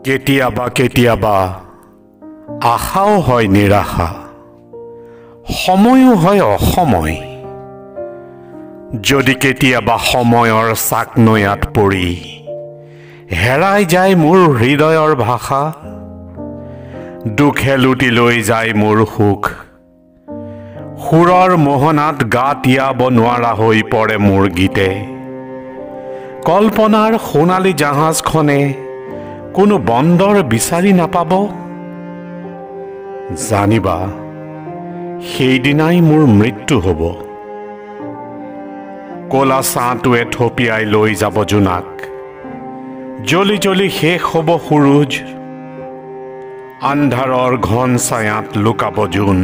কেতিয়াবা কেতিয়াবা আশাও হয় নিৰাশা, সময়ো হয় অসময়। যদি কেতিয়াবা সময়ৰ চাকনৈয়াত পৰি হেৰাই যায় মোৰ হৃদয়ৰ ভাষা, দুখে লুটি লৈ যায় মোৰ সুখ, সুৰৰ মোহনাত গা তিয়াব নোৱাৰা হৈ পৰে মোৰ গীতে। কল্পনাৰ সোণালী জাহাজখনে কোনো বন্দৰ বিচাৰি নাপাব, জানিবা সেইদিনাই মোৰ মৃত্যু হ'ব। কলা ছাঁটোৱে থপিয়াই লৈ যাব জোনাক, জ্বলি জ্বলি শেষ হ'ব সূৰুজ, আন্ধাৰৰ ঘন ছায়াত লুকাব জোন,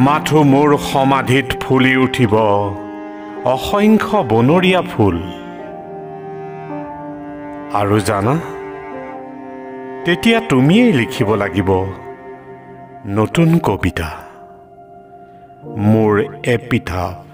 মাথো মোৰ সমাধিত ফুলি উঠিব অসংখ্য বনৰীয়া ফুল। আৰু জানা, তেতিয়া তুমিয়েই লিখিব লাগিব নতুন কবিতা, মোৰ এপিটাফ।